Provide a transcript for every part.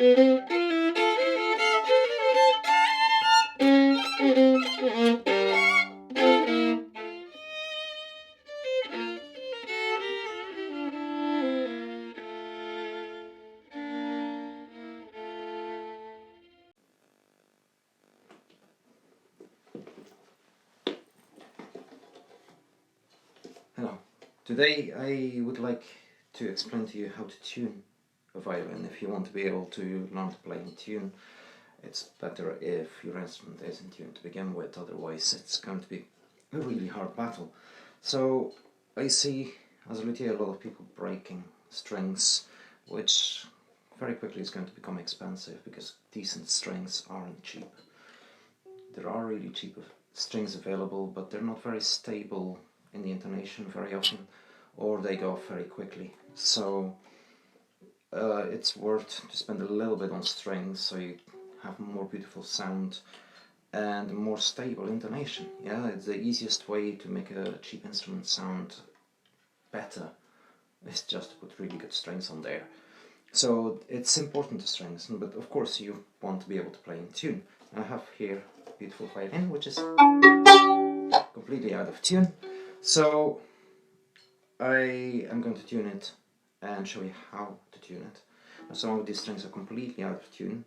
Hello. Today I would like to explain to you how to tune a violin. If you want to be able to learn to play in tune, it's better if your instrument is in tune to begin with, otherwise it's going to be a really hard battle. So I see, as a luthier, a lot of people breaking strings, which very quickly is going to become expensive because decent strings aren't cheap. There are really cheap strings available, but they're not very stable in the intonation very often, or they go off very quickly. So it's worth to spend a little bit on strings so you have more beautiful sound and more stable intonation. Yeah, it's the easiest way to make a cheap instrument sound better is just to put really good strings on there. So it's important to strings, but of course you want to be able to play in tune. I have here a beautiful violin which is completely out of tune. So I am going to tune it and show you how to tune it. Now, some of these strings are completely out of tune,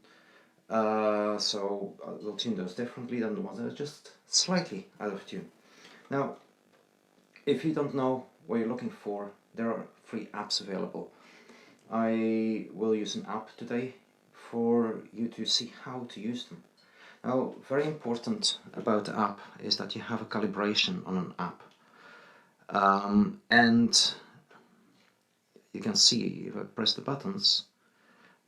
so we'll tune those differently than the ones that are just slightly out of tune. Now, if you don't know what you're looking for, there are free apps available. I will use an app today for you to see how to use them. Now, very important about the app is that you have a calibration on an app. And you can see, if I press the buttons,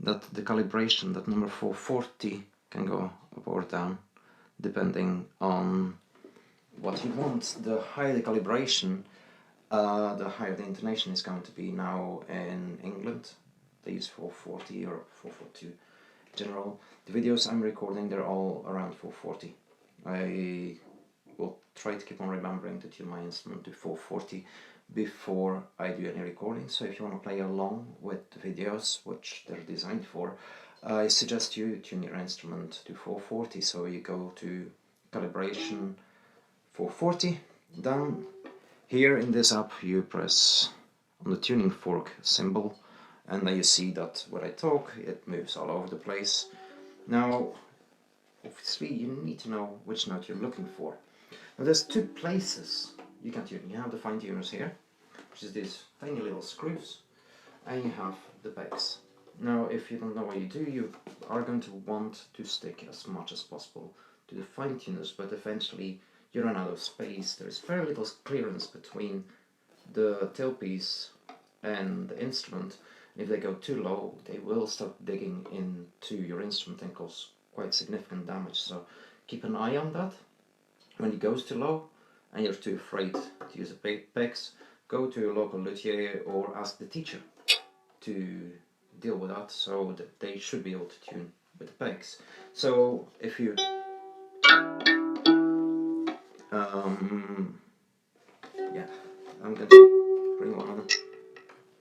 that the calibration, that number 440 can go up or down depending on what you want. The higher the calibration, the higher the intonation is going to be. Now in England they use 440 or 442 in general. The videos I'm recording, they're all around 440. I will try to keep on remembering to tune my instrument to 440 before I do any recording. So if you want to play along with the videos, which they're designed for, I suggest you tune your instrument to 440. So you go to calibration 440, then here in this app you press on the tuning fork symbol, and then you see that when I talk it moves all over the place. Now obviously you need to know which note you're looking for. Now there's two places you can tune. You have the fine tuners here, which is these tiny little screws, and you have the pegs. Now if you don't know what you do, you are going to want to stick as much as possible to the fine tuners, but eventually you run out of space. There's very little clearance between the tailpiece and the instrument. If they go too low, they will start digging into your instrument and cause quite significant damage. So keep an eye on that. When it goes too low and you're too afraid to use the pegs, go to your local luthier or ask the teacher to deal with that, so that they should be able to tune with the pegs. So if you yeah, I'm going to bring one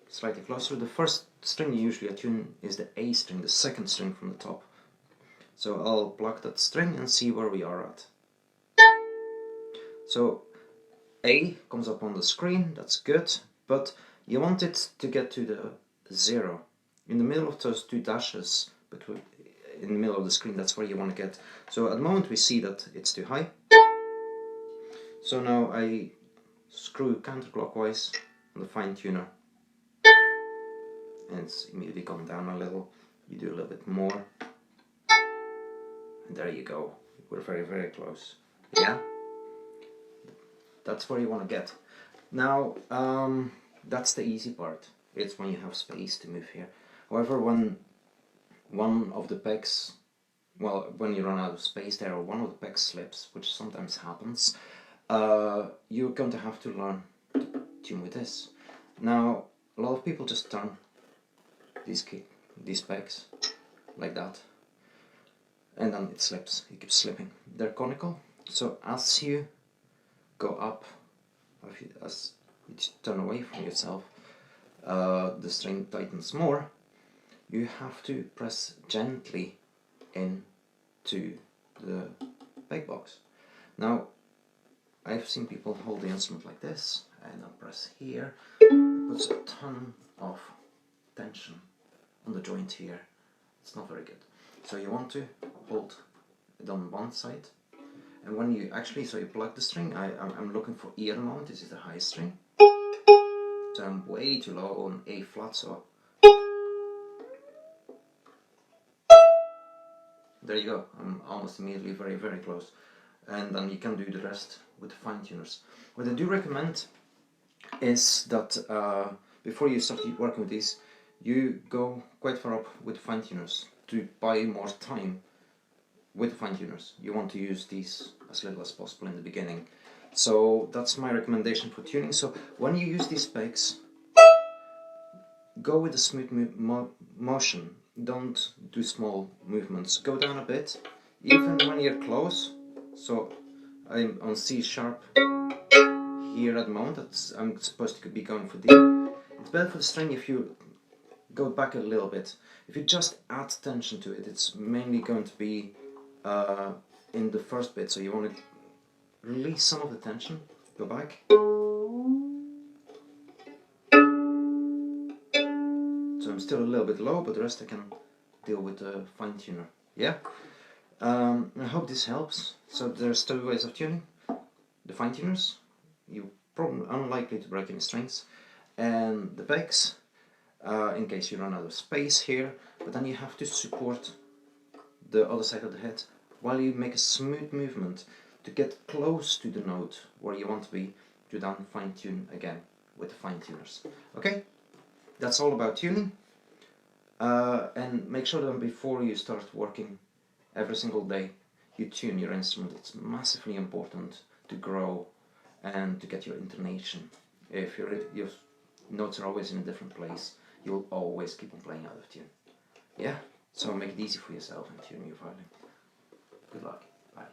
slightly closer. The first string you usually attune is the A string, the second string from the top. So I'll pluck that string and see where we are at. So A comes up on the screen, that's good, but you want it to get to the 0. In the middle of those two dashes, between, in the middle of the screen, that's where you want to get. So at the moment we see that it's too high. So now I screw counterclockwise on the fine tuner, and it's immediately gone down a little. You do a little bit more, and there you go. We're very, very close. Yeah? That's where you want to get. Now, that's the easy part. It's when you have space to move here. However, when one of the pegs, well, when you run out of space there, or one of the pegs slips, which sometimes happens, you're going to have to learn to tune with this. Now, a lot of people just turn these pegs like that, and then it slips. It keeps slipping. They're conical, so as you go up, as you turn away from yourself, the string tightens more, you have to press gently into the peg box. Now, I've seen people hold the instrument like this, and then press here. It puts a ton of tension on the joint here. It's not very good. So you want to hold it on one side, and when you actually, so you plug the string, I'm looking for ear mount, this is the high string. So I'm way too low on A flat, so there you go, I'm almost immediately very, very close. And then you can do the rest with fine tuners. What I do recommend is that before you start working with these, you go quite far up with fine tuners to buy more time with fine tuners. You want to use these as little as possible in the beginning. So that's my recommendation for tuning. So when you use these pegs, go with a smooth motion. Don't do small movements. Go down a bit, even when you're close. So I'm on C sharp here at the moment. I'm supposed to be going for D. It's better for the string if you go back a little bit. If you just add tension to it, it's mainly going to be in the first bit. So you want to release some of the tension. Go back. So I'm still a little bit low, but the rest I can deal with the fine tuner. Yeah. I hope this helps. So there's two ways of tuning. The fine tuners, you're probably unlikely to break any strings, and the pegs, in case you run out of space here, but then you have to support the other side of the head while you make a smooth movement to get close to the note where you want to be, to then fine tune again with the fine tuners. Okay, that's all about tuning. And make sure that before you start working every single day, you tune your instrument. It's massively important to grow and to get your intonation. If your notes are always in a different place, you will always keep on playing out of tune. Yeah? So make it easy for yourself and tune your violin. Good luck. Bye.